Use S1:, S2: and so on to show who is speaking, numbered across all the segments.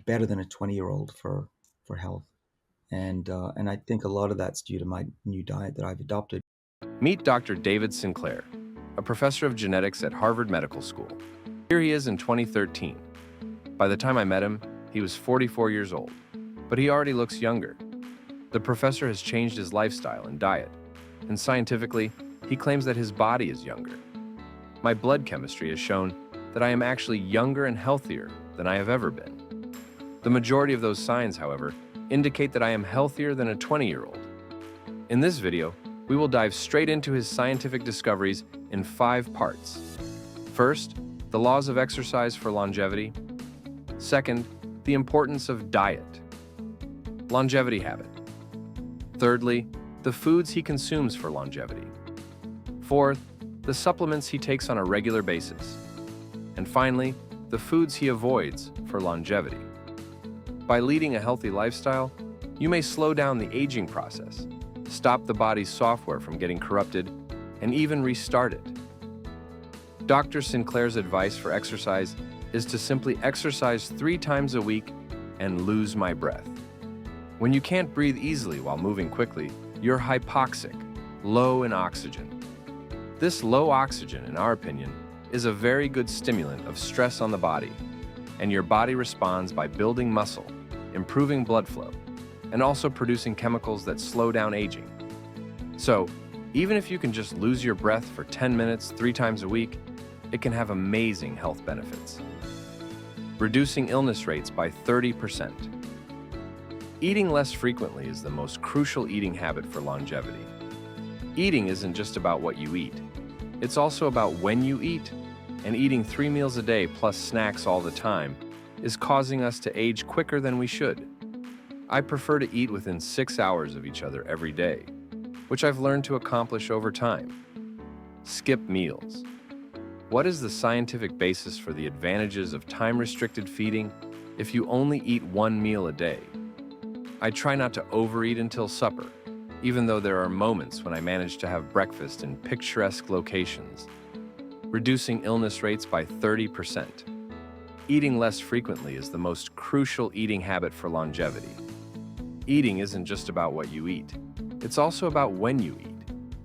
S1: better than a 20-year-old for health. And I think a lot of that's due to my new diet that I've adopted.
S2: Meet Dr. David Sinclair, a professor of genetics at Harvard Medical School. Here he is in 2013. By the time I met him, he was 44 years old, but he already looks younger. The professor has changed his lifestyle and diet, and scientifically, he claims that his body is younger. My blood chemistry has shown that I am actually younger and healthier than I have ever been. The majority of those signs, however, indicate that I am healthier than a 20-year-old. In this video, we will dive straight into his scientific discoveries in 5 parts. First, the laws of exercise for longevity. Second, the importance of diet. Longevity habit. Thirdly, the foods he consumes for longevity. Fourth, the supplements he takes on a regular basis. And finally, the foods he avoids for longevity. By leading a healthy lifestyle, you may slow down the aging process, stop the body's software from getting corrupted, and even restart it. Dr. Sinclair's advice for exercise is to simply exercise 3 times a week and lose my breath. When you can't breathe easily while moving quickly, you're hypoxic, low in oxygen. This low oxygen, in our opinion, is a very good stimulant of stress on the body, and your body responds by building muscle, improving blood flow, and also producing chemicals that slow down aging. So, even if you can just lose your breath for 10 minutes 3 times a week, it can have amazing health benefits. Reducing illness rates by 30%. Eating less frequently is the most crucial eating habit for longevity. Eating isn't just about what you eat. It's also about when you eat, and eating 3 meals a day plus snacks all the time is causing us to age quicker than we should. I prefer to eat within 6 hours of each other every day, which I've learned to accomplish over time. Skip meals. What is the scientific basis for the advantages of time-restricted feeding if you only eat 1 meal a day? I try not to overeat until supper, even though there are moments when I manage to have breakfast in picturesque locations. Reducing illness rates by 30%. Eating less frequently is the most crucial eating habit for longevity. Eating isn't just about what you eat. It's also about when you eat.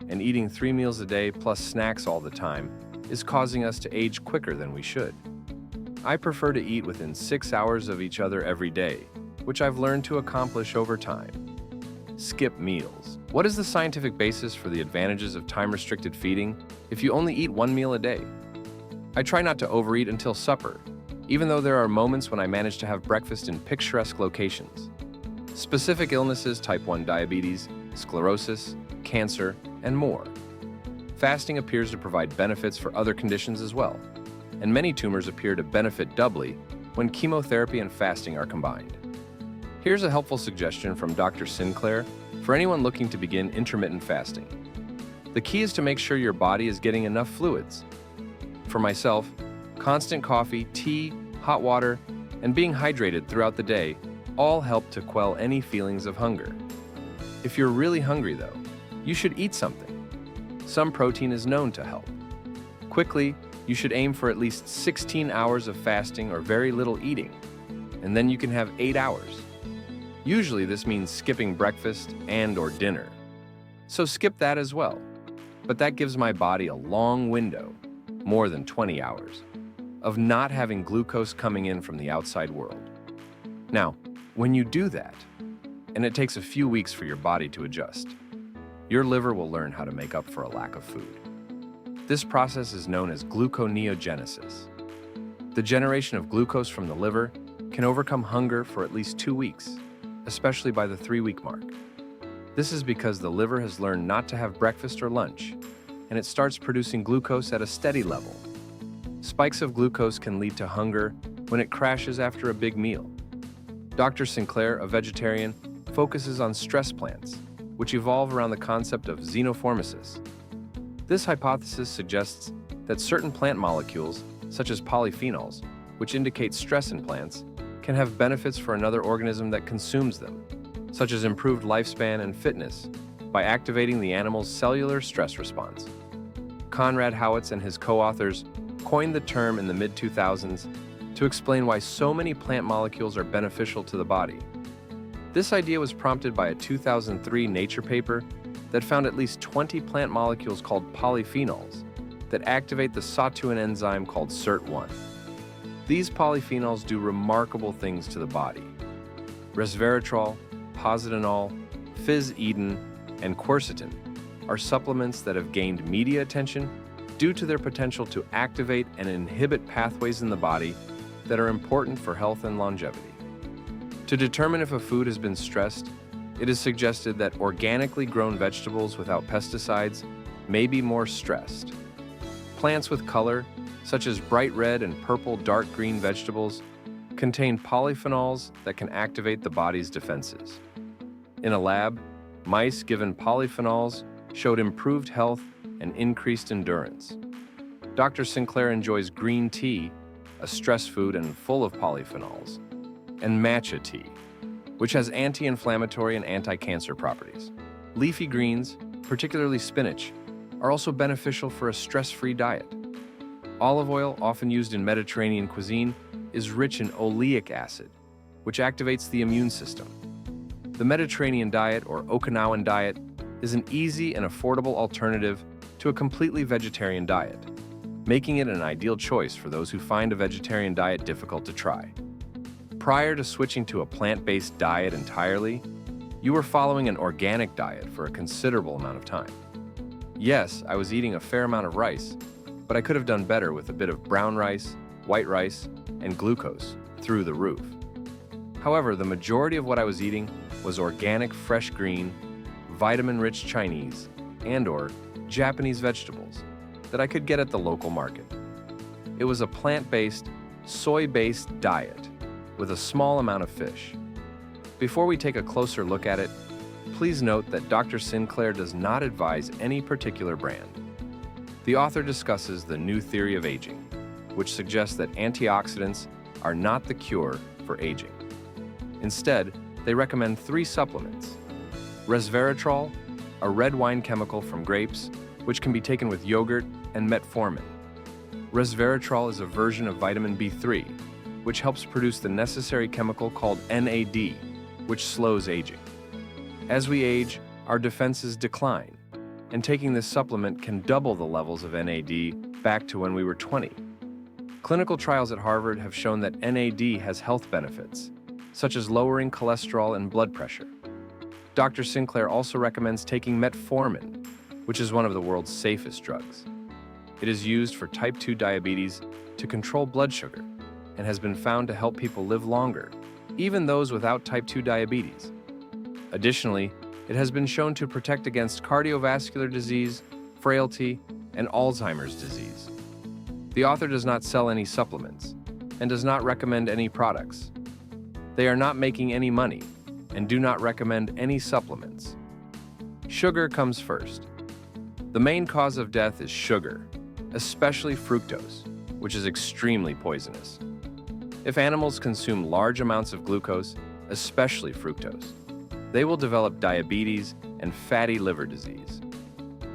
S2: And eating 3 meals a day plus snacks all the time is causing us to age quicker than we should. I prefer to eat within 6 hours of each other every day, which I've learned to accomplish over time. Skip meals. What is the scientific basis for the advantages of time-restricted feeding if you only eat 1 meal a day? I try not to overeat until supper, even though there are moments when I manage to have breakfast in picturesque locations. Specific illnesses, type 1 diabetes, sclerosis, cancer, and more. Fasting appears to provide benefits for other conditions as well, and many tumors appear to benefit doubly when chemotherapy and fasting are combined. Here's a helpful suggestion from Dr. Sinclair for anyone looking to begin intermittent fasting. The key is to make sure your body is getting enough fluids. For myself, constant coffee, tea, hot water, and being hydrated throughout the day all help to quell any feelings of hunger. If you're really hungry though, you should eat something. Some protein is known to help. Quickly, you should aim for at least 16 hours of fasting or very little eating, and then you can have 8 hours. Usually this means skipping breakfast and/or dinner. So skip that as well. But that gives my body a long window, more than 20 hours, of not having glucose coming in from the outside world. Now, when you do that, and it takes a few weeks for your body to adjust, your liver will learn how to make up for a lack of food. This process is known as gluconeogenesis. The generation of glucose from the liver can overcome hunger for at least 2 weeks, especially by the 3-week mark. This is because the liver has learned not to have breakfast or lunch, and it starts producing glucose at a steady level. Spikes of glucose can lead to hunger when it crashes after a big meal. Dr. Sinclair, a vegetarian, focuses on stress plants, which evolve around the concept of xenoformosis. This hypothesis suggests that certain plant molecules, such as polyphenols, which indicate stress in plants, can have benefits for another organism that consumes them, such as improved lifespan and fitness, by activating the animal's cellular stress response. Conrad Howitz and his co-authors coined the term in the mid-2000s to explain why so many plant molecules are beneficial to the body. This idea was prompted by a 2003 Nature paper that found at least 20 plant molecules called polyphenols that activate the sirtuin enzyme called SIRT1. These polyphenols do remarkable things to the body. Resveratrol, positol, phys-eden, and quercetin are supplements that have gained media attention due to their potential to activate and inhibit pathways in the body that are important for health and longevity. To determine if a food has been stressed, it is suggested that organically grown vegetables without pesticides may be more stressed. Plants with color, such as bright red and purple dark green vegetables, contain polyphenols that can activate the body's defenses. In a lab, mice given polyphenols showed improved health and increased endurance. Dr. Sinclair enjoys green tea, a stress food and full of polyphenols, and matcha tea, which has anti-inflammatory and anti-cancer properties. Leafy greens, particularly spinach, are also beneficial for a stress-free diet. Olive oil, often used in Mediterranean cuisine, is rich in oleic acid, which activates the immune system. The Mediterranean diet, or Okinawan diet, is an easy and affordable alternative to a completely vegetarian diet, making it an ideal choice for those who find a vegetarian diet difficult to try. Prior to switching to a plant-based diet entirely, you were following an organic diet for a considerable amount of time. Yes, I was eating a fair amount of rice, but I could have done better with a bit of brown rice, white rice, and glucose through the roof. However, the majority of what I was eating was organic fresh green, vitamin-rich Chinese, and/or Japanese vegetables that I could get at the local market. It was a plant-based, soy-based diet with a small amount of fish. Before we take a closer look at it, please note that Dr. Sinclair does not advise any particular brand. The author discusses the new theory of aging, which suggests that antioxidants are not the cure for aging. Instead, they recommend 3 supplements: resveratrol, a red wine chemical from grapes, which can be taken with yogurt, and metformin. Resveratrol is a version of vitamin B3, which helps produce the necessary chemical called NAD, which slows aging. As we age, our defenses decline, and taking this supplement can double the levels of NAD back to when we were 20. Clinical trials at Harvard have shown that NAD has health benefits, such as lowering cholesterol and blood pressure. Dr. Sinclair also recommends taking metformin, which is one of the world's safest drugs. It is used for type 2 diabetes to control blood sugar and has been found to help people live longer, even those without type 2 diabetes. Additionally, it has been shown to protect against cardiovascular disease, frailty, and Alzheimer's disease. The author does not sell any supplements and does not recommend any products. They are not making any money and do not recommend any supplements. Sugar comes first. The main cause of death is sugar, especially fructose, which is extremely poisonous. If animals consume large amounts of glucose, especially fructose, they will develop diabetes and fatty liver disease.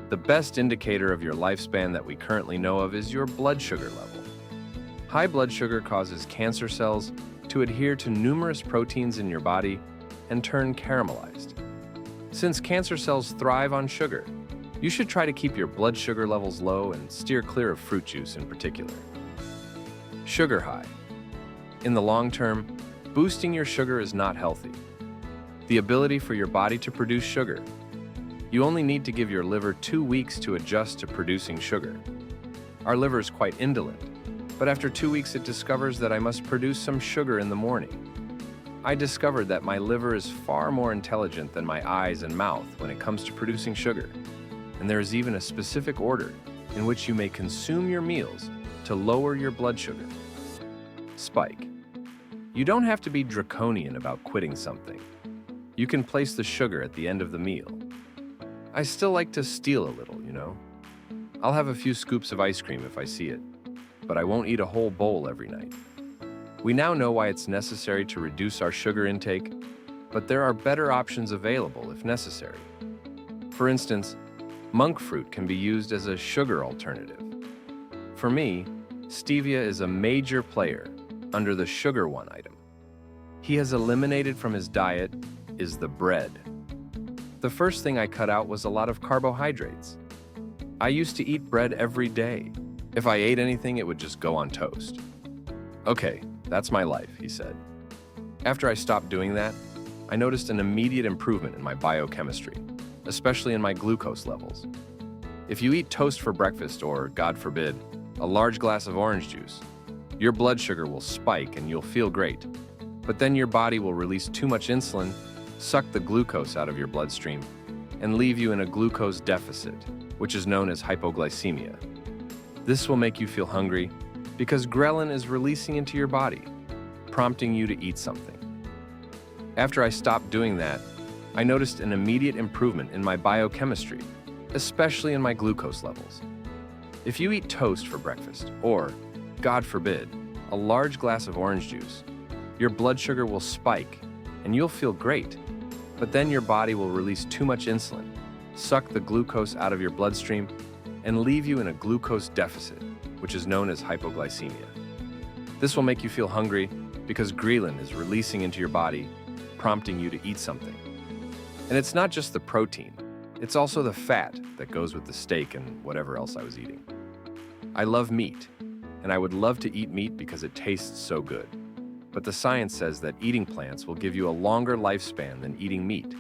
S2: The best indicator of your lifespan that we currently know of is your blood sugar level. High blood sugar causes cancer cells to adhere to numerous proteins in your body and turn caramelized. Since cancer cells thrive on sugar, you should try to keep your blood sugar levels low and steer clear of fruit juice in particular. Sugar high. In the long term, boosting your sugar is not healthy. The ability for your body to produce sugar. You only need to give your liver 2 weeks to adjust to producing sugar. Our liver is quite indolent, but after 2 weeks it discovers that I must produce some sugar in the morning. I discovered that my liver is far more intelligent than my eyes and mouth when it comes to producing sugar, and there is even a specific order in which you may consume your meals to lower your blood sugar. Spike. You don't have to be draconian about quitting something. You can place the sugar at the end of the meal. I still like to steal a little, you know. I'll have a few scoops of ice cream if I see it, but I won't eat a whole bowl every night. We now know why it's necessary to reduce our sugar intake, but there are better options available if necessary. For instance, monk fruit can be used as a sugar alternative. For me, stevia is a major player under the sugar one item he has eliminated from his diet is the bread. The first thing I cut out was a lot of carbohydrates. I used to eat bread every day. If I ate anything, it would just go on toast. Okay, that's my life, he said. After I stopped doing that, I noticed an immediate improvement in my biochemistry, especially in my glucose levels. If you eat toast for breakfast or, God forbid, a large glass of orange juice, your blood sugar will spike and you'll feel great. But then your body will release too much insulin, suck the glucose out of your bloodstream, and leave you in a glucose deficit, which is known as hypoglycemia. This will make you feel hungry because ghrelin is releasing into your body, prompting you to eat something. After I stopped doing that, I noticed an immediate improvement in my biochemistry, especially in my glucose levels. If you eat toast for breakfast, or, God forbid, a large glass of orange juice, your blood sugar will spike and you'll feel great, but then your body will release too much insulin, suck the glucose out of your bloodstream, and leave you in a glucose deficit, which is known as hypoglycemia. This will make you feel hungry because ghrelin is releasing into your body, prompting you to eat something. And it's not just the protein, it's also the fat that goes with the steak and whatever else I was eating. I love meat, and I would love to eat meat because it tastes so good. But the science says that eating plants will give you a longer lifespan than eating meat,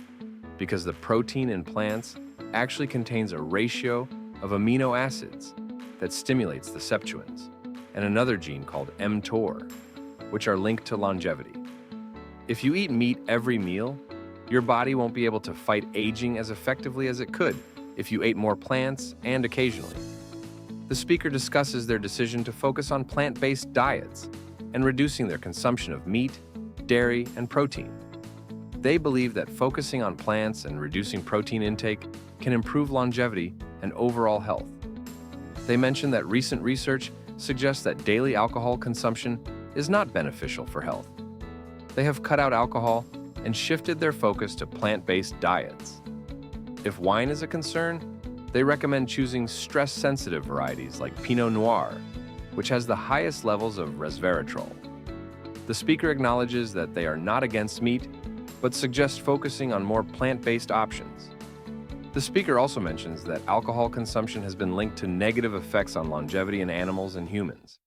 S2: because the protein in plants actually contains a ratio of amino acids that stimulates the septuins, and another gene called mTOR, which are linked to longevity. If you eat meat every meal, your body won't be able to fight aging as effectively as it could if you ate more plants and occasionally. The speaker discusses their decision to focus on plant-based diets and reducing their consumption of meat, dairy, and protein. They believe that focusing on plants and reducing protein intake can improve longevity and overall health. They mention that recent research suggests that daily alcohol consumption is not beneficial for health. They have cut out alcohol and shifted their focus to plant-based diets. If wine is a concern, they recommend choosing stress-sensitive varieties like Pinot Noir, which has the highest levels of resveratrol. The speaker acknowledges that they are not against meat, but suggests focusing on more plant-based options. The speaker also mentions that alcohol consumption has been linked to negative effects on longevity in animals and humans.